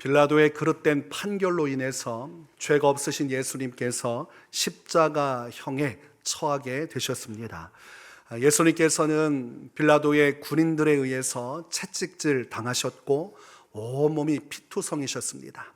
빌라도의 그릇된 판결로 인해서 죄가 없으신 예수님께서 십자가형에 처하게 되셨습니다. 예수님께서는 빌라도의 군인들에 의해서 채찍질 당하셨고 온몸이 피투성이셨습니다.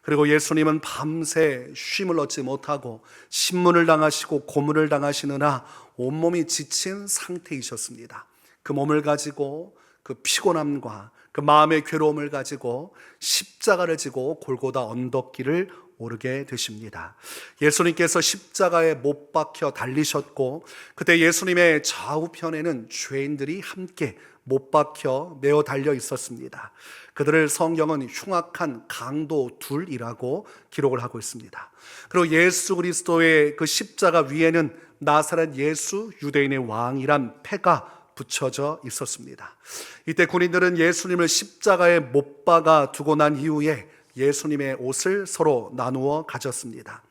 그리고 예수님은 밤새 쉼을 얻지 못하고 신문을 당하시고 고문을 당하시느라 온몸이 지친 상태이셨습니다. 그 몸을 가지고 그 피곤함과 그 마음의 괴로움을 가지고 십자가를 지고 골고다 언덕길을 오르게 되십니다. 예수님께서 십자가에 못 박혀 달리셨고 그때 예수님의 좌우편에는 죄인들이 함께 못 박혀 메어 달려 있었습니다. 그들을 성경은 흉악한 강도 둘이라고 기록을 하고 있습니다. 그리고 예수 그리스도의 그 십자가 위에는 나사렛 예수 유대인의 왕이란 패가 붙여져 있었습니다. 이때 군인들은 예수님을 십자가에 못 박아 두고 난 이후에 예수님의 옷을 서로 나누어 가졌습니다.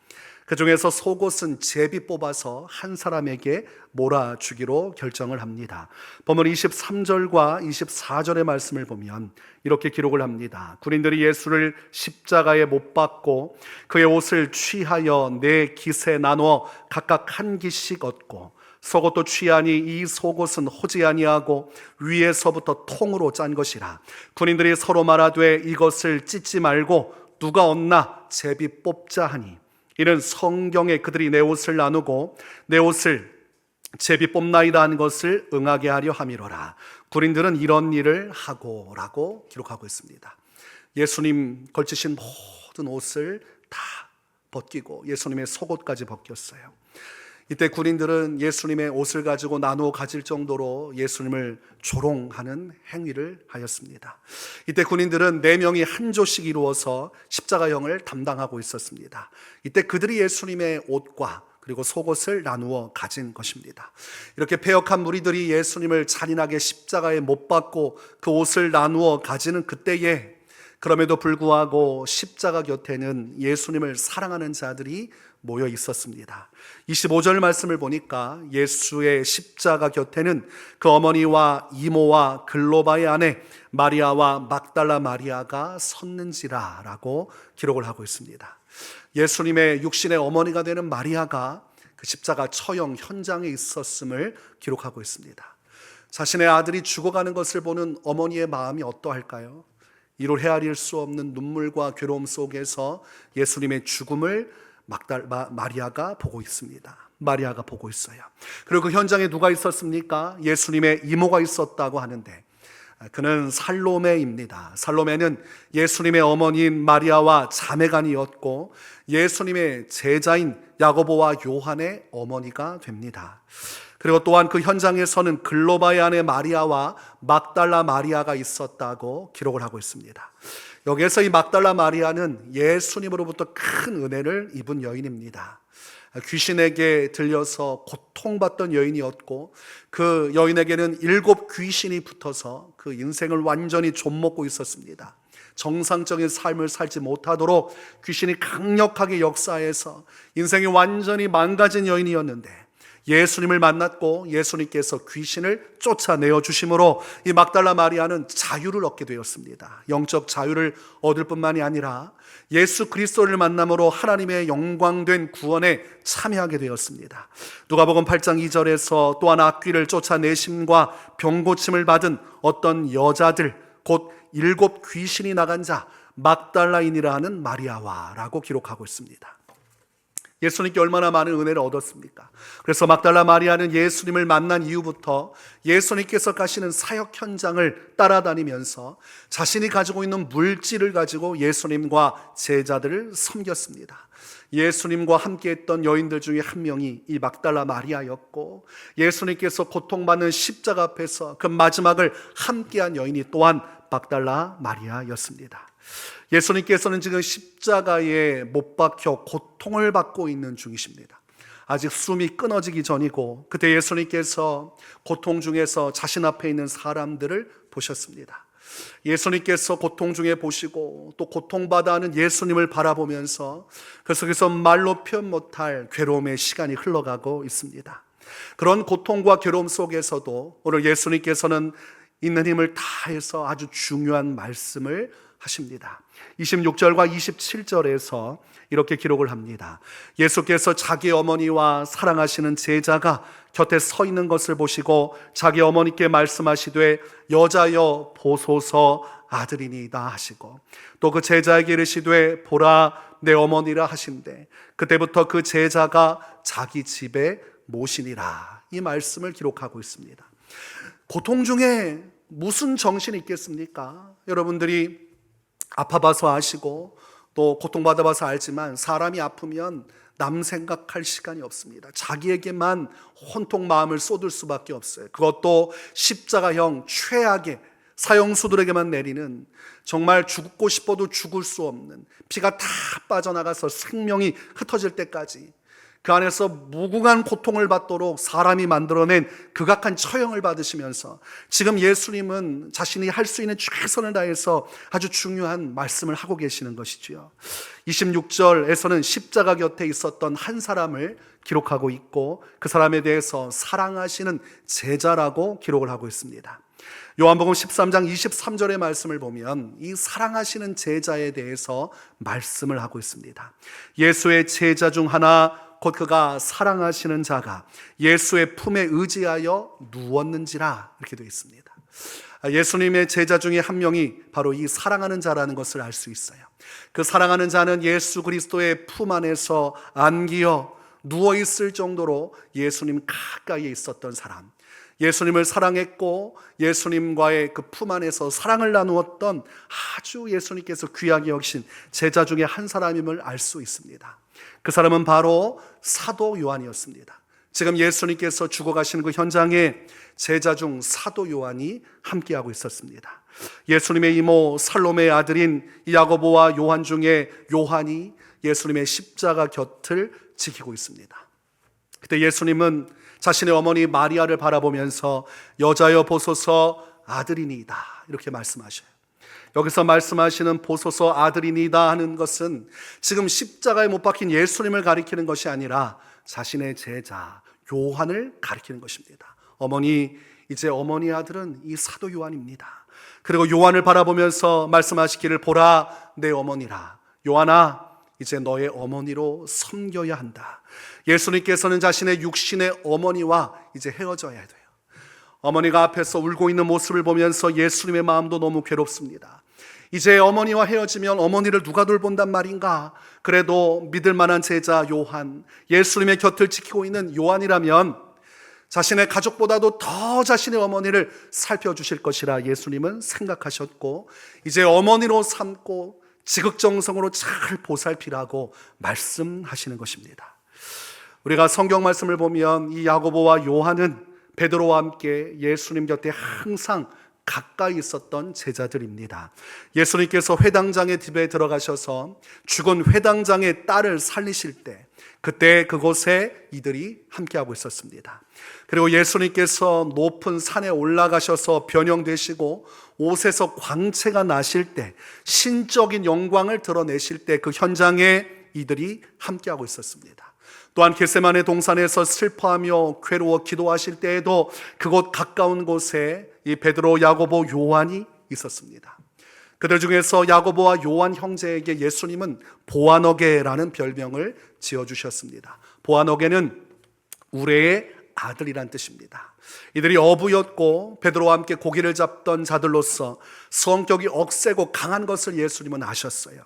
그 중에서 속옷은 제비 뽑아서 한 사람에게 몰아주기로 결정을 합니다. 본문 23절과 24절의 말씀을 보면 이렇게 기록을 합니다. 군인들이 예수를 십자가에 못 박고 그의 옷을 취하여 네 깃에 나누어 각각 한 깃씩 얻고 속옷도 취하니 이 속옷은 호지 아니하고 위에서부터 통으로 짠 것이라. 군인들이 서로 말하되 이것을 찢지 말고 누가 얻나 제비 뽑자 하니 이는 성경에 그들이 내 옷을 나누고 내 옷을 제비 뽑나이다 한 것을 응하게 하려 함이로라. 군인들은 이런 일을 하고 라고 기록하고 있습니다. 예수님 걸치신 모든 옷을 다 벗기고 예수님의 속옷까지 벗겼어요. 이때 군인들은 예수님의 옷을 가지고 나누어 가질 정도로 예수님을 조롱하는 행위를 하였습니다. 이때 군인들은 4명이 한 조씩 이루어서 십자가형을 담당하고 있었습니다. 이때 그들이 예수님의 옷과 그리고 속옷을 나누어 가진 것입니다. 이렇게 패역한 무리들이 예수님을 잔인하게 십자가에 못 박고 그 옷을 나누어 가지는 그때에 그럼에도 불구하고 십자가 곁에는 예수님을 사랑하는 자들이 모여 있었습니다. 25절 말씀을 보니까 예수의 십자가 곁에는 그 어머니와 이모와 글로바의 아내 마리아와 막달라 마리아가 섰는지라 라고 기록을 하고 있습니다. 예수님의 육신의 어머니가 되는 마리아가 그 십자가 처형 현장에 있었음을 기록하고 있습니다. 자신의 아들이 죽어가는 것을 보는 어머니의 마음이 어떠할까요? 이로 헤아릴 수 없는 눈물과 괴로움 속에서 예수님의 죽음을 마리아가 보고 있습니다. 마리아가 보고 있어요. 그리고 그 현장에 누가 있었습니까? 예수님의 이모가 있었다고 하는데 그는 살로메입니다. 살로메는 예수님의 어머니인 마리아와 자매간이었고 예수님의 제자인 야고보와 요한의 어머니가 됩니다. 그리고 또한 그 현장에서는 글로바의 아내 마리아와 막달라 마리아가 있었다고 기록을 하고 있습니다. 여기에서 이 막달라 마리아는 예수님으로부터 큰 은혜를 입은 여인입니다. 귀신에게 들려서 고통받던 여인이었고 그 여인에게는 7 귀신이 붙어서 그 인생을 완전히 좀먹고 있었습니다. 정상적인 삶을 살지 못하도록 귀신이 강력하게 역사해서 인생이 완전히 망가진 여인이었는데 예수님을 만났고 예수님께서 귀신을 쫓아내어 주심으로 이 막달라 마리아는 자유를 얻게 되었습니다. 영적 자유를 얻을 뿐만이 아니라 예수 그리스도를 만남으로 하나님의 영광된 구원에 참여하게 되었습니다. 누가복음 8장 2절에서 또한 악귀를 쫓아내심과 병고침을 받은 어떤 여자들 곧 7 귀신이 나간 자 막달라인이라 하는 마리아와 라고 기록하고 있습니다. 예수님께 얼마나 많은 은혜를 얻었습니까? 그래서 막달라 마리아는 예수님을 만난 이후부터 예수님께서 가시는 사역 현장을 따라다니면서 자신이 가지고 있는 물질을 가지고 예수님과 제자들을 섬겼습니다. 예수님과 함께했던 여인들 중에 한 명이 이 막달라 마리아였고 예수님께서 고통받는 십자가 앞에서 그 마지막을 함께한 여인이 또한 막달라 마리아였습니다. 예수님께서는 지금 십자가에 못 박혀 고통을 받고 있는 중이십니다. 아직 숨이 끊어지기 전이고 그때 예수님께서 고통 중에서 자신 앞에 있는 사람들을 보셨습니다. 예수님께서 고통 중에 보시고 또 고통받아 하는 예수님을 바라보면서 그 속에서 말로 표현 못할 괴로움의 시간이 흘러가고 있습니다. 그런 고통과 괴로움 속에서도 오늘 예수님께서는 있는 힘을 다해서 아주 중요한 말씀을 하십니다. 26절과 27절에서 이렇게 기록을 합니다. 예수께서 자기 어머니와 사랑하시는 제자가 곁에 서 있는 것을 보시고 자기 어머니께 말씀하시되 여자여 보소서 아들이니이다 하시고, 또 그 제자에게 이르시되 보라 내 어머니라 하신대 그때부터 그 제자가 자기 집에 모시니라. 이 말씀을 기록하고 있습니다. 고통 중에 무슨 정신이 있겠습니까? 여러분들이 아파봐서 아시고 또 고통받아봐서 알지만, 사람이 아프면 남 생각할 시간이 없습니다. 자기에게만 혼통 마음을 쏟을 수밖에 없어요. 그것도 십자가형 최악의 사형수들에게만 내리는, 정말 죽고 싶어도 죽을 수 없는, 피가 다 빠져나가서 생명이 흩어질 때까지 그 안에서 무궁한 고통을 받도록 사람이 만들어낸 극악한 처형을 받으시면서, 지금 예수님은 자신이 할 수 있는 최선을 다해서 아주 중요한 말씀을 하고 계시는 것이지요. 26절에서는 십자가 곁에 있었던 한 사람을 기록하고 있고, 그 사람에 대해서 사랑하시는 제자라고 기록을 하고 있습니다. 요한복음 13장 23절의 말씀을 보면 이 사랑하시는 제자에 대해서 말씀을 하고 있습니다. 예수의 제자 중 하나 곧 그가 사랑하시는 자가 예수의 품에 의지하여 누웠는지라, 이렇게 되어 있습니다. 예수님의 제자 중에 한 명이 바로 이 사랑하는 자라는 것을 알 수 있어요. 그 사랑하는 자는 예수 그리스도의 품 안에서 안기어 누워있을 정도로 예수님 가까이에 있었던 사람, 예수님을 사랑했고 예수님과의 그 품 안에서 사랑을 나누었던 아주 예수님께서 귀하게 여기신 제자 중에 한 사람임을 알 수 있습니다. 그 사람은 바로 사도 요한이었습니다. 지금 예수님께서 죽어가시는 그 현장에 제자 중 사도 요한이 함께하고 있었습니다. 예수님의 이모 살로메의 아들인 야고보와 요한 중에 요한이 예수님의 십자가 곁을 지키고 있습니다. 그때 예수님은 자신의 어머니 마리아를 바라보면서 여자여 보소서 아들이니이다, 이렇게 말씀하셔요. 여기서 말씀하시는 보소서 아들이니이다 하는 것은 지금 십자가에 못 박힌 예수님을 가리키는 것이 아니라 자신의 제자 요한을 가리키는 것입니다. 어머니, 이제 어머니 아들은 이 사도 요한입니다. 그리고 요한을 바라보면서 말씀하시기를 보라 내 어머니라. 요한아, 이제 너의 어머니로 섬겨야 한다. 예수님께서는 자신의 육신의 어머니와 이제 헤어져야 돼요. 어머니가 앞에서 울고 있는 모습을 보면서 예수님의 마음도 너무 괴롭습니다. 이제 어머니와 헤어지면 어머니를 누가 돌본단 말인가? 그래도 믿을 만한 제자 요한, 예수님의 곁을 지키고 있는 요한이라면 자신의 가족보다도 더 자신의 어머니를 살펴주실 것이라 예수님은 생각하셨고, 이제 어머니로 삼고 지극정성으로 잘 보살피라고 말씀하시는 것입니다. 우리가 성경 말씀을 보면 이 야고보와 요한은 베드로와 함께 예수님 곁에 항상 가까이 있었던 제자들입니다. 예수님께서 회당장의 집에 들어가셔서 죽은 회당장의 딸을 살리실 때, 그때 그곳에 이들이 함께하고 있었습니다. 그리고 예수님께서 높은 산에 올라가셔서 변형되시고 옷에서 광채가 나실 때, 신적인 영광을 드러내실 때 그 현장에 이들이 함께하고 있었습니다. 또한 겟세마네 동산에서 슬퍼하며 괴로워 기도하실 때에도 그곳 가까운 곳에 이 베드로, 야고보, 요한이 있었습니다. 그들 중에서 야고보와 요한 형제에게 예수님은 보아너게라는 별명을 지어주셨습니다. 보아너게는 우레의 아들이란 뜻입니다. 이들이 어부였고 베드로와 함께 고기를 잡던 자들로서 성격이 억세고 강한 것을 예수님은 아셨어요.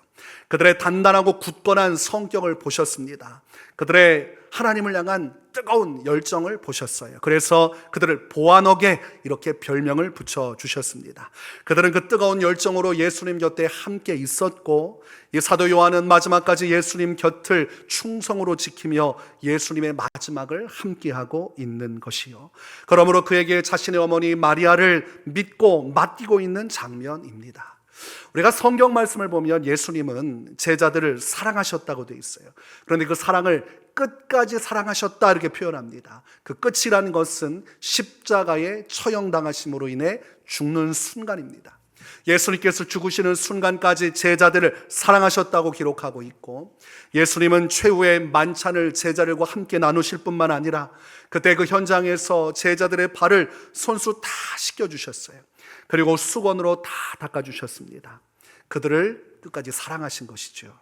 그들의 단단하고 굳건한 성격을 보셨습니다. 그들의 하나님을 향한 뜨거운 열정을 보셨어요. 그래서 그들을 보아너게 이렇게 별명을 붙여주셨습니다. 그들은 그 뜨거운 열정으로 예수님 곁에 함께 있었고, 이 사도 요한은 마지막까지 예수님 곁을 충성으로 지키며 예수님의 마지막을 함께하고 있는 것이요, 그러므로 그에게 자신의 어머니 마리아를 믿고 맡기고 있는 장면입니다. 우리가 성경 말씀을 보면 예수님은 제자들을 사랑하셨다고 되어 있어요. 그런데 그 사랑을 끝까지 사랑하셨다 이렇게 표현합니다. 그 끝이라는 것은 십자가에 처형당하심으로 인해 죽는 순간입니다. 예수님께서 죽으시는 순간까지 제자들을 사랑하셨다고 기록하고 있고, 예수님은 최후의 만찬을 제자들과 함께 나누실 뿐만 아니라 그때 그 현장에서 제자들의 발을 손수 다 씻겨주셨어요. 그리고 수건으로 다 닦아주셨습니다. 그들을 끝까지 사랑하신 것이죠.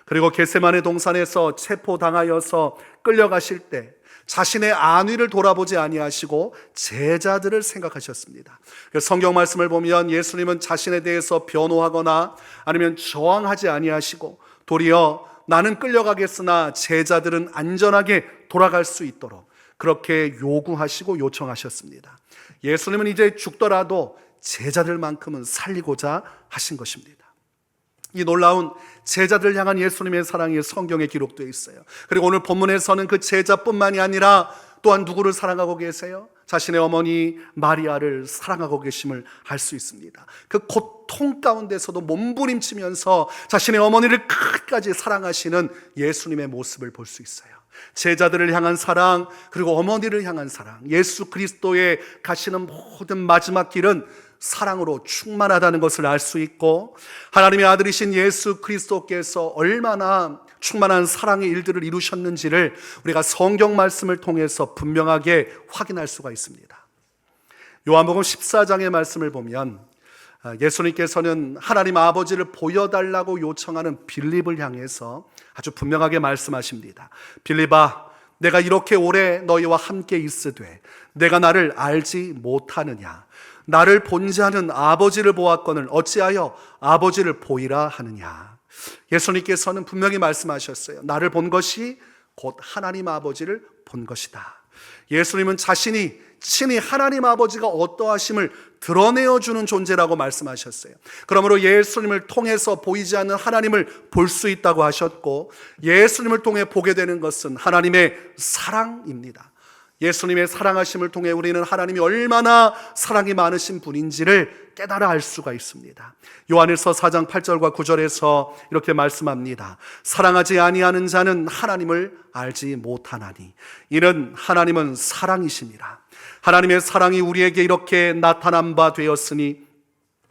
그리고 겟세마네 동산에서 체포당하여서 끌려가실 때 자신의 안위를 돌아보지 아니하시고 제자들을 생각하셨습니다. 성경 말씀을 보면 예수님은 자신에 대해서 변호하거나 아니면 저항하지 아니하시고 도리어 나는 끌려가겠으나 제자들은 안전하게 돌아갈 수 있도록 그렇게 요구하시고 요청하셨습니다. 예수님은 이제 죽더라도 제자들만큼은 살리고자 하신 것입니다. 이 놀라운 제자들을 향한 예수님의 사랑이 성경에 기록되어 있어요. 그리고 오늘 본문에서는 그 제자뿐만이 아니라 또한 누구를 사랑하고 계세요? 자신의 어머니 마리아를 사랑하고 계심을 알 수 있습니다. 그 고통 가운데서도 몸부림치면서 자신의 어머니를 끝까지 사랑하시는 예수님의 모습을 볼 수 있어요. 제자들을 향한 사랑, 그리고 어머니를 향한 사랑, 예수 그리스도의 가시는 모든 마지막 길은 사랑으로 충만하다는 것을 알 수 있고, 하나님의 아들이신 예수 그리스도께서 얼마나 충만한 사랑의 일들을 이루셨는지를 우리가 성경 말씀을 통해서 분명하게 확인할 수가 있습니다. 요한복음 14장의 말씀을 보면 예수님께서는 하나님 아버지를 보여달라고 요청하는 빌립을 향해서 아주 분명하게 말씀하십니다. 빌립아, 내가 이렇게 오래 너희와 함께 있으되 내가 나를 알지 못하느냐? 나를 본 자는 아버지를 보았거늘 어찌하여 아버지를 보이라 하느냐? 예수님께서는 분명히 말씀하셨어요. 나를 본 것이 곧 하나님 아버지를 본 것이다. 예수님은 자신이 친히 하나님 아버지가 어떠하심을 드러내어 주는 존재라고 말씀하셨어요. 그러므로 예수님을 통해서 보이지 않는 하나님을 볼 수 있다고 하셨고, 예수님을 통해 보게 되는 것은 하나님의 사랑입니다. 예수님의 사랑하심을 통해 우리는 하나님이 얼마나 사랑이 많으신 분인지를 깨달아 알 수가 있습니다. 요한일서 4장 8절과 9절에서 이렇게 말씀합니다. 사랑하지 아니하는 자는 하나님을 알지 못하나니 이는 하나님은 사랑이심이라. 하나님의 사랑이 우리에게 이렇게 나타난 바 되었으니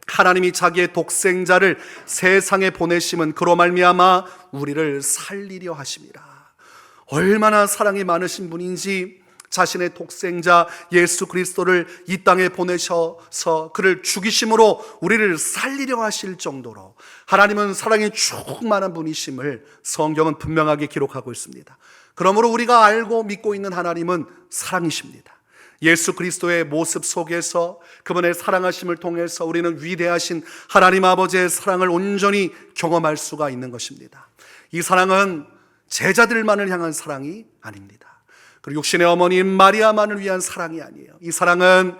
하나님이 자기의 독생자를 세상에 보내심은 그로 말미암아 우리를 살리려 하심이라. 얼마나 사랑이 많으신 분인지 자신의 독생자 예수 그리스도를 이 땅에 보내셔서 그를 죽이심으로 우리를 살리려 하실 정도로 하나님은 사랑이 충만한 분이심을 성경은 분명하게 기록하고 있습니다. 그러므로 우리가 알고 믿고 있는 하나님은 사랑이십니다. 예수 그리스도의 모습 속에서 그분의 사랑하심을 통해서 우리는 위대하신 하나님 아버지의 사랑을 온전히 경험할 수가 있는 것입니다. 이 사랑은 제자들만을 향한 사랑이 아닙니다. 그리고 육신의 어머니인 마리아만을 위한 사랑이 아니에요. 이 사랑은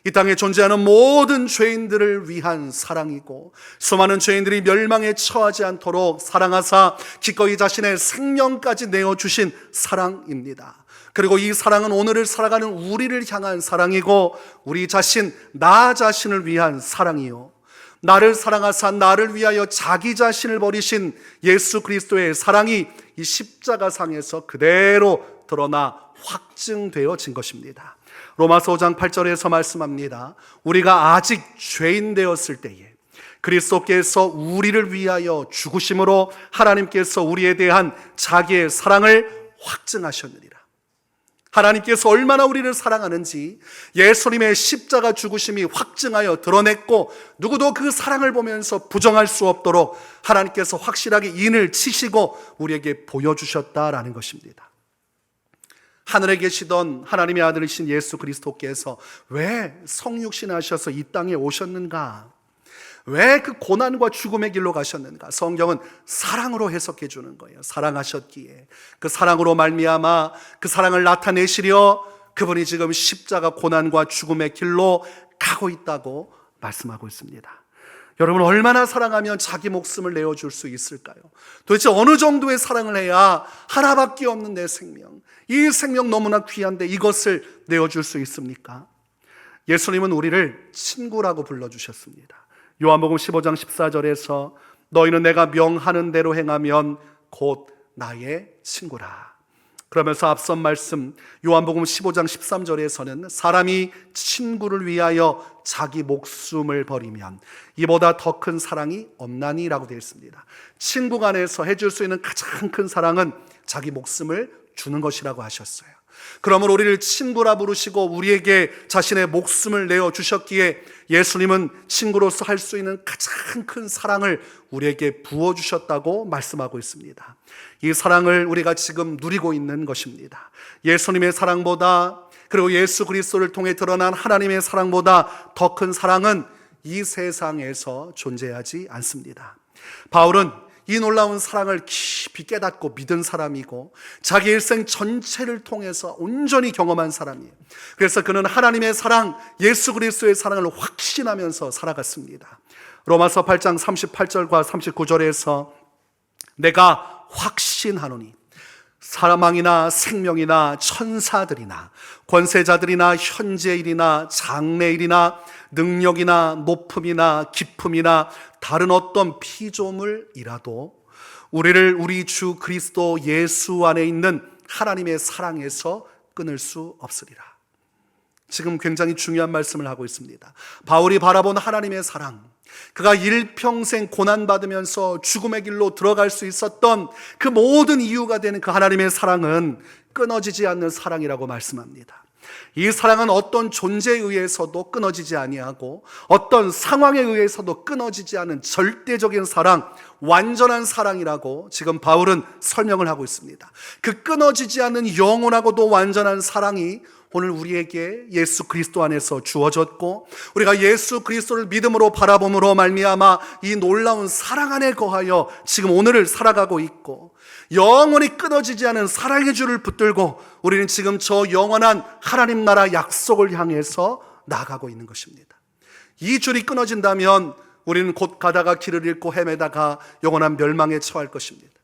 이 땅에 존재하는 모든 죄인들을 위한 사랑이고, 수많은 죄인들이 멸망에 처하지 않도록 사랑하사 기꺼이 자신의 생명까지 내어주신 사랑입니다. 그리고 이 사랑은 오늘을 살아가는 우리를 향한 사랑이고, 우리 자신, 나 자신을 위한 사랑이요, 나를 사랑하사 나를 위하여 자기 자신을 버리신 예수 그리스도의 사랑이 이 십자가상에서 그대로 드러나 확증되어진 것입니다. 로마서 5장 8절에서 말씀합니다. 우리가 아직 죄인 되었을 때에 그리스도께서 우리를 위하여 죽으심으로 하나님께서 우리에 대한 자기의 사랑을 확증하셨느니라. 하나님께서 얼마나 우리를 사랑하는지 예수님의 십자가 죽으심이 확증하여 드러냈고, 누구도 그 사랑을 보면서 부정할 수 없도록 하나님께서 확실하게 인을 치시고 우리에게 보여주셨다라는 것입니다. 하늘에 계시던 하나님의 아들이신 예수 그리스도께서 왜 성육신하셔서 이 땅에 오셨는가? 왜 그 고난과 죽음의 길로 가셨는가? 성경은 사랑으로 해석해 주는 거예요. 사랑하셨기에 그 사랑으로 말미암아 그 사랑을 나타내시려 그분이 지금 십자가 고난과 죽음의 길로 가고 있다고 말씀하고 있습니다. 여러분, 얼마나 사랑하면 자기 목숨을 내어줄 수 있을까요? 도대체 어느 정도의 사랑을 해야 하나밖에 없는 내 생명, 이 생명 너무나 귀한데 이것을 내어줄 수 있습니까? 예수님은 우리를 친구라고 불러주셨습니다. 요한복음 15장 14절에서 너희는 내가 명하는 대로 행하면 곧 나의 친구라. 그러면서 앞선 말씀 요한복음 15장 13절에서는 사람이 친구를 위하여 자기 목숨을 버리면 이보다 더 큰 사랑이 없나니 라고 되어 있습니다. 친구 간에서 해줄 수 있는 가장 큰 사랑은 자기 목숨을 주는 것이라고 하셨어요. 그러므로 우리를 친구라 부르시고 우리에게 자신의 목숨을 내어 주셨기에 예수님은 친구로서 할 수 있는 가장 큰 사랑을 우리에게 부어주셨다고 말씀하고 있습니다. 이 사랑을 우리가 지금 누리고 있는 것입니다. 예수님의 사랑보다, 그리고 예수 그리스도를 통해 드러난 하나님의 사랑보다 더 큰 사랑은 이 세상에서 존재하지 않습니다. 바울은 이 놀라운 사랑을 깊이 깨닫고 믿은 사람이고 자기 일생 전체를 통해서 온전히 경험한 사람이에요. 그래서 그는 하나님의 사랑, 예수 그리스도의 사랑을 확신하면서 살아갔습니다. 로마서 8장 38절과 39절에서 내가 확신하노니 사망이나 생명이나 천사들이나 권세자들이나 현재일이나 장래일이나 능력이나 높음이나 깊음이나 다른 어떤 피조물이라도 우리를 우리 주 그리스도 예수 안에 있는 하나님의 사랑에서 끊을 수 없으리라. 지금 굉장히 중요한 말씀을 하고 있습니다. 바울이 바라본 하나님의 사랑, 그가 일평생 고난받으면서 죽음의 길로 들어갈 수 있었던 그 모든 이유가 되는 그 하나님의 사랑은 끊어지지 않는 사랑이라고 말씀합니다. 이 사랑은 어떤 존재에 의해서도 끊어지지 아니하고 어떤 상황에 의해서도 끊어지지 않은 절대적인 사랑, 완전한 사랑이라고 지금 바울은 설명을 하고 있습니다. 그 끊어지지 않는 영원하고도 완전한 사랑이 오늘 우리에게 예수 그리스도 안에서 주어졌고 우리가 예수 그리스도를 믿음으로 바라봄으로 말미암아 이 놀라운 사랑 안에 거하여 지금 오늘을 살아가고 있고 영원히 끊어지지 않은 사랑의 줄을 붙들고 우리는 지금 저 영원한 하나님 나라 약속을 향해서 나아가고 있는 것입니다. 이 줄이 끊어진다면 우리는 곧 가다가 길을 잃고 헤매다가 영원한 멸망에 처할 것입니다.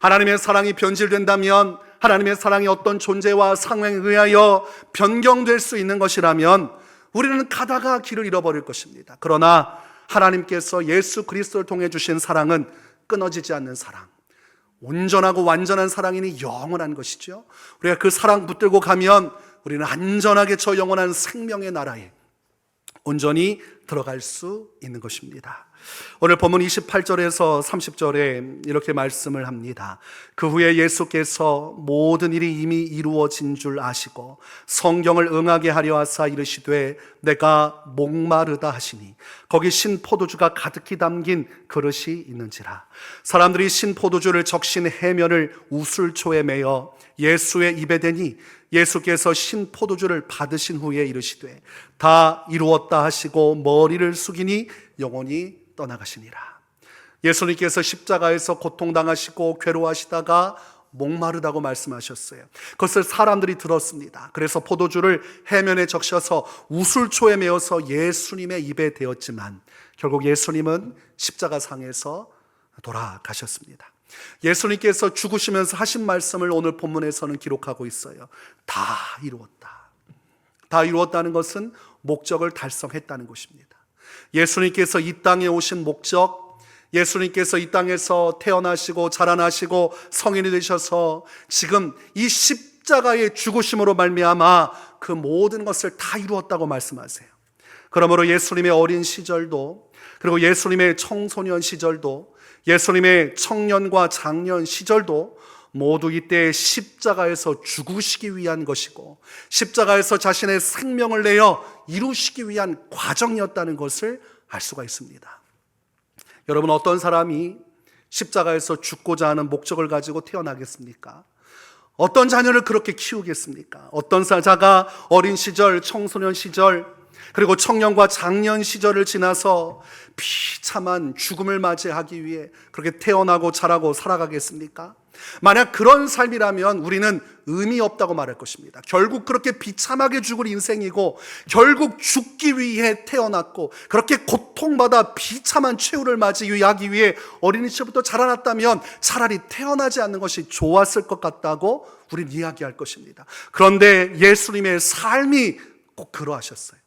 하나님의 사랑이 변질된다면, 하나님의 사랑이 어떤 존재와 상황에 의하여 변경될 수 있는 것이라면 우리는 가다가 길을 잃어버릴 것입니다. 그러나 하나님께서 예수 그리스도를 통해 주신 사랑은 끊어지지 않는 사랑, 온전하고 완전한 사랑이니 영원한 것이죠. 우리가 그 사랑 붙들고 가면 우리는 안전하게 저 영원한 생명의 나라에 온전히 들어갈 수 있는 것입니다. 오늘 본문 28절에서 30절에 이렇게 말씀을 합니다. 그 후에 예수께서 모든 일이 이미 이루어진 줄 아시고 성경을 응하게 하려 하사 이르시되 내가 목마르다 하시니 거기 신포도주가 가득히 담긴 그릇이 있는지라. 사람들이 신포도주를 적신 해면을 우슬초에 매어 예수의 입에 대니 예수께서 신포도주를 받으신 후에 이르시되 다 이루었다 하시고 머리를 숙이니 영원히 떠나가시니라. 예수님께서 십자가에서 고통당하시고 괴로워하시다가 목마르다고 말씀하셨어요. 그것을 사람들이 들었습니다. 그래서 포도주를 해면에 적셔서 우슬초에 메어서 예수님의 입에 대었지만 결국 예수님은 십자가상에서 돌아가셨습니다. 예수님께서 죽으시면서 하신 말씀을 오늘 본문에서는 기록하고 있어요. 다 이루었다. 다 이루었다는 것은 목적을 달성했다는 것입니다. 예수님께서 이 땅에 오신 목적, 예수님께서 이 땅에서 태어나시고 자라나시고 성인이 되셔서 지금 이 십자가의 죽으심으로 말미암아 그 모든 것을 다 이루었다고 말씀하세요. 그러므로 예수님의 어린 시절도, 그리고 예수님의 청소년 시절도, 예수님의 청년과 장년 시절도 모두 이때 십자가에서 죽으시기 위한 것이고 십자가에서 자신의 생명을 내어 이루시기 위한 과정이었다는 것을 알 수가 있습니다. 여러분, 어떤 사람이 십자가에서 죽고자 하는 목적을 가지고 태어나겠습니까? 어떤 자녀를 그렇게 키우겠습니까? 어떤 자가 어린 시절, 청소년 시절, 그리고 청년과 장년 시절을 지나서 비참한 죽음을 맞이하기 위해 그렇게 태어나고 자라고 살아가겠습니까? 만약 그런 삶이라면 우리는 의미 없다고 말할 것입니다. 결국 그렇게 비참하게 죽을 인생이고 결국 죽기 위해 태어났고 그렇게 고통받아 비참한 최후를 맞이하기 위해 어린 시절부터 자라났다면 차라리 태어나지 않는 것이 좋았을 것 같다고 우리는 이야기할 것입니다. 그런데 예수님의 삶이 꼭 그러하셨어요.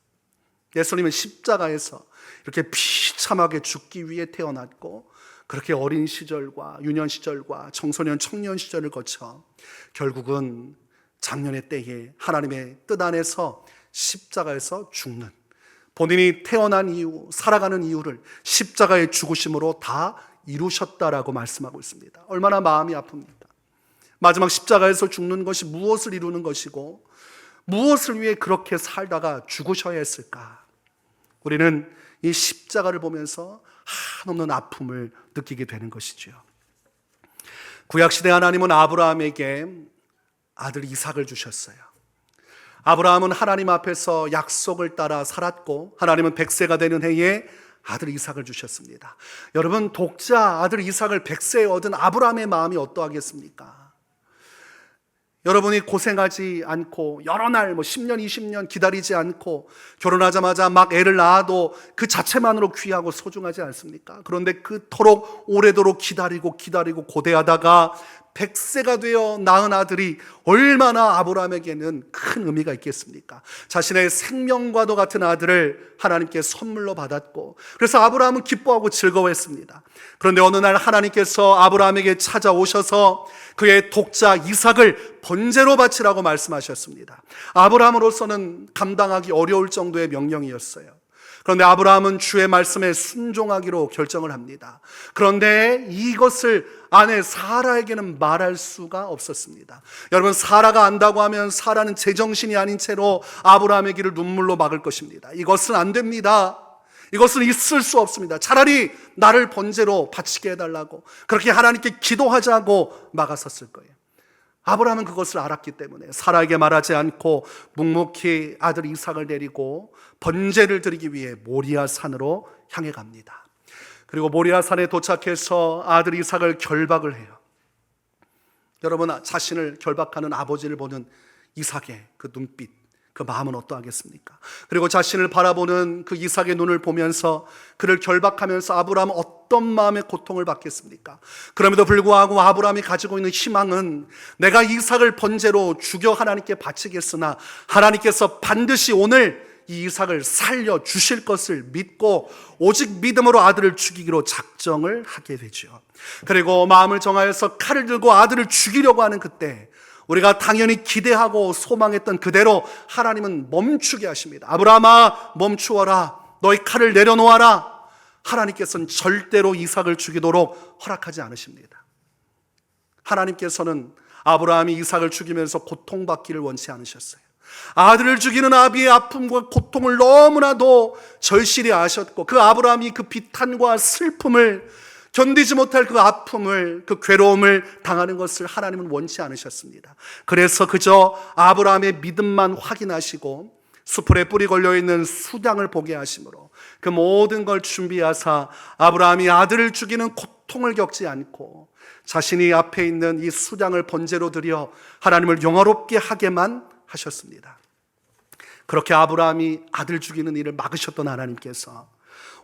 예수님은 십자가에서 이렇게 비참하게 죽기 위해 태어났고 그렇게 어린 시절과 유년 시절과 청소년 청년 시절을 거쳐 결국은 장년의 때에 하나님의 뜻 안에서 십자가에서 죽는, 본인이 태어난 이유, 살아가는 이유를 십자가의 죽으심으로 다 이루셨다라고 말씀하고 있습니다. 얼마나 마음이 아픕니까? 마지막 십자가에서 죽는 것이 무엇을 이루는 것이고 무엇을 위해 그렇게 살다가 죽으셔야 했을까? 우리는 이 십자가를 보면서 한없는 아픔을 느끼게 되는 것이죠. 구약시대 하나님은 아브라함에게 아들 이삭을 주셨어요. 아브라함은 하나님 앞에서 약속을 따라 살았고 하나님은 100세가 되는 해에 아들 이삭을 주셨습니다. 여러분, 독자 아들 이삭을 100세에 얻은 아브라함의 마음이 어떠하겠습니까? 여러분이 고생하지 않고 여러 날 10년 20년 기다리지 않고 결혼하자마자 막 애를 낳아도 그 자체만으로 귀하고 소중하지 않습니까? 그런데 그토록 오래도록 기다리고 고대하다가 100세가 되어 낳은 아들이 얼마나 아브라함에게는 큰 의미가 있겠습니까? 자신의 생명과도 같은 아들을 하나님께 선물로 받았고, 그래서 아브라함은 기뻐하고 즐거워했습니다. 그런데 어느 날 하나님께서 아브라함에게 찾아오셔서 그의 독자 이삭을 번제로 바치라고 말씀하셨습니다. 아브라함으로서는 감당하기 어려울 정도의 명령이었어요. 그런데 아브라함은 주의 말씀에 순종하기로 결정을 합니다. 그런데 이것을 아내 사라에게는 말할 수가 없었습니다. 여러분, 사라가 안다고 하면 사라는 제정신이 아닌 채로 아브라함의 길을 눈물로 막을 것입니다. 이것은 안 됩니다. 이것은 있을 수 없습니다. 차라리 나를 번제로 바치게 해달라고 그렇게 하나님께 기도하자고 막았었을 거예요. 아브라함은 그것을 알았기 때문에 사라에게 말하지 않고 묵묵히 아들 이삭을 데리고 번제를 드리기 위해 모리아 산으로 향해 갑니다. 그리고 모리아 산에 도착해서 아들 이삭을 결박을 해요. 여러분, 자신을 결박하는 아버지를 보는 이삭의 그 눈빛, 그 마음은 어떠하겠습니까? 그리고 자신을 바라보는 그 이삭의 눈을 보면서 그를 결박하면서 아브라함은 어떤 마음의 고통을 받겠습니까? 그럼에도 불구하고 아브라함이 가지고 있는 희망은 내가 이삭을 번제로 죽여 하나님께 바치겠으나 하나님께서 반드시 오늘 이 이삭을 살려주실 것을 믿고 오직 믿음으로 아들을 죽이기로 작정을 하게 되죠. 그리고 마음을 정하여서 칼을 들고 아들을 죽이려고 하는 그때 우리가 당연히 기대하고 소망했던 그대로 하나님은 멈추게 하십니다. 아브라함아, 멈추어라. 너희 칼을 내려놓아라. 하나님께서는 절대로 이삭을 죽이도록 허락하지 않으십니다. 하나님께서는 아브라함이 이삭을 죽이면서 고통받기를 원치 않으셨어요. 아들을 죽이는 아비의 아픔과 고통을 너무나도 절실히 아셨고 그 아브라함이 그 비탄과 슬픔을 견디지 못할 그 아픔을, 그 괴로움을 당하는 것을 하나님은 원치 않으셨습니다. 그래서 그저 아브라함의 믿음만 확인하시고 수풀에 뿌리 걸려있는 수당을 보게 하심으로 그 모든 걸 준비하사 아브라함이 아들을 죽이는 고통을 겪지 않고 자신이 앞에 있는 이 수당을 번제로 드려 하나님을 영화롭게 하게만 하셨습니다. 그렇게 아브라함이 아들 죽이는 일을 막으셨던 하나님께서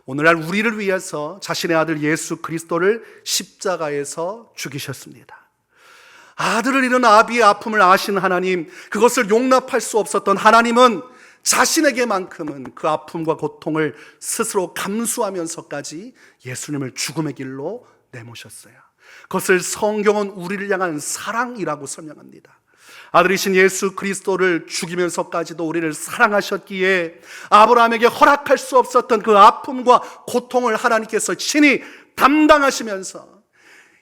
오늘날 우리를 위해서 자신의 아들 예수 그리스도를 십자가에서 죽이셨습니다. 아들을 잃은 아비의 아픔을 아신 하나님, 그것을 용납할 수 없었던 하나님은 자신에게만큼은 그 아픔과 고통을 스스로 감수하면서까지 예수님을 죽음의 길로 내모셨어요. 그것을 성경은 우리를 향한 사랑이라고 설명합니다. 아들이신 예수 그리스도를 죽이면서까지도 우리를 사랑하셨기에 아브라함에게 허락할 수 없었던 그 아픔과 고통을 하나님께서 친히 담당하시면서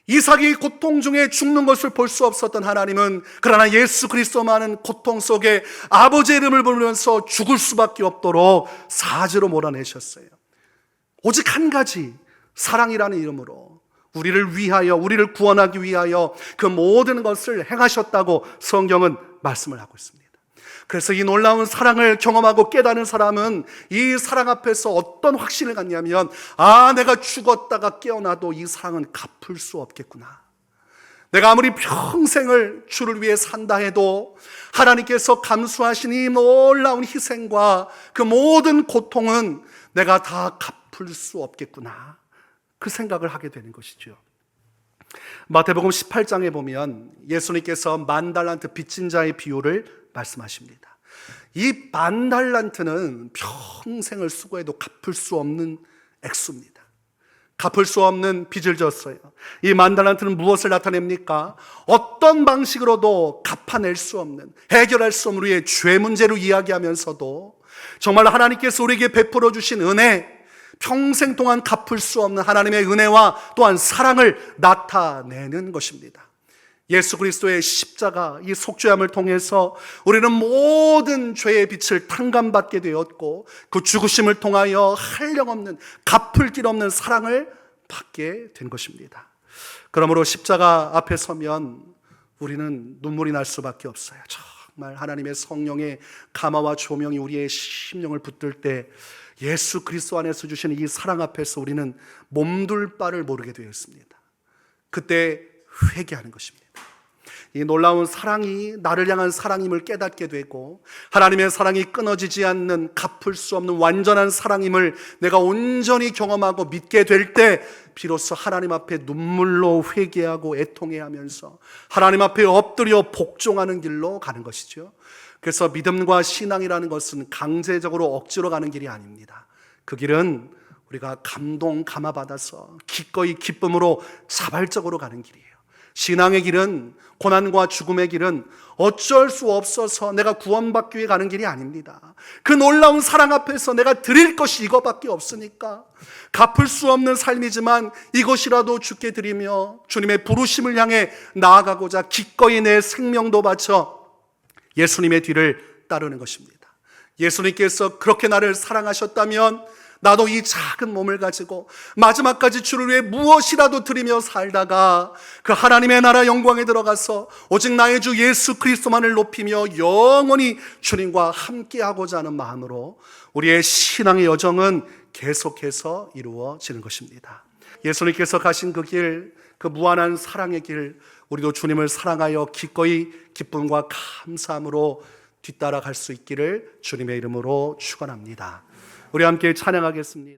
이삭이 고통 중에 죽는 것을 볼 수 없었던 하나님은 그러나 예수 그리스도만은 고통 속에 아버지의 이름을 부르면서 죽을 수밖에 없도록 사지로 몰아내셨어요. 오직 한 가지, 사랑이라는 이름으로 우리를 위하여, 우리를 구원하기 위하여 그 모든 것을 행하셨다고 성경은 말씀을 하고 있습니다. 그래서 이 놀라운 사랑을 경험하고 깨닫는 사람은 이 사랑 앞에서 어떤 확신을 갖냐면 내가 죽었다가 깨어나도 이 사랑은 갚을 수 없겠구나. 내가 아무리 평생을 주를 위해 산다 해도 하나님께서 감수하신 이 놀라운 희생과 그 모든 고통은 내가 다 갚을 수 없겠구나. 그 생각을 하게 되는 것이죠. 마태복음 18장에 보면 예수님께서 10,000달란트 빚진 자의 비유를 말씀하십니다. 이 10,000달란트는 평생을 수고해도 갚을 수 없는 액수입니다. 갚을 수 없는 빚을 졌어요. 이 10,000달란트는 무엇을 나타냅니까? 어떤 방식으로도 갚아낼 수 없는, 해결할 수 없는 우리의 죄 문제로 이야기하면서도 정말 하나님께서 우리에게 베풀어 주신 은혜, 평생 동안 갚을 수 없는 하나님의 은혜와 또한 사랑을 나타내는 것입니다. 예수 그리스도의 십자가, 이 속죄함을 통해서 우리는 모든 죄의 빛을 탕감받게 되었고 그 죽으심을 통하여 한량없는, 갚을 길 없는 사랑을 받게 된 것입니다. 그러므로 십자가 앞에 서면 우리는 눈물이 날 수밖에 없어요. 정말 하나님의 성령의 감화와 조명이 우리의 심령을 붙들 때 예수 그리스도 안에서 주시는 이 사랑 앞에서 우리는 몸둘 바를 모르게 되어 있습니다. 그때 회개하는 것입니다. 이 놀라운 사랑이 나를 향한 사랑임을 깨닫게 되고 하나님의 사랑이 끊어지지 않는, 갚을 수 없는 완전한 사랑임을 내가 온전히 경험하고 믿게 될 때 비로소 하나님 앞에 눈물로 회개하고 애통해야 하면서 하나님 앞에 엎드려 복종하는 길로 가는 것이죠. 그래서 믿음과 신앙이라는 것은 강제적으로 억지로 가는 길이 아닙니다. 그 길은 우리가 감동, 감화받아서 기꺼이 기쁨으로 자발적으로 가는 길이에요. 신앙의 길은, 고난과 죽음의 길은 어쩔 수 없어서 내가 구원받기 위해 가는 길이 아닙니다. 그 놀라운 사랑 앞에서 내가 드릴 것이 이거밖에 없으니까 갚을 수 없는 삶이지만 이것이라도 주께 드리며 주님의 부르심을 향해 나아가고자 기꺼이 내 생명도 바쳐 예수님의 뒤를 따르는 것입니다. 예수님께서 그렇게 나를 사랑하셨다면 나도 이 작은 몸을 가지고 마지막까지 주를 위해 무엇이라도 드리며 살다가 그 하나님의 나라 영광에 들어가서 오직 나의 주 예수 그리스도만을 높이며 영원히 주님과 함께하고자 하는 마음으로 우리의 신앙의 여정은 계속해서 이루어지는 것입니다. 예수님께서 가신 그 길, 그 무한한 사랑의 길, 우리도 주님을 사랑하여 기꺼이 기쁨과 감사함으로 뒤따라갈 수 있기를 주님의 이름으로 축원합니다. 우리 함께 찬양하겠습니다.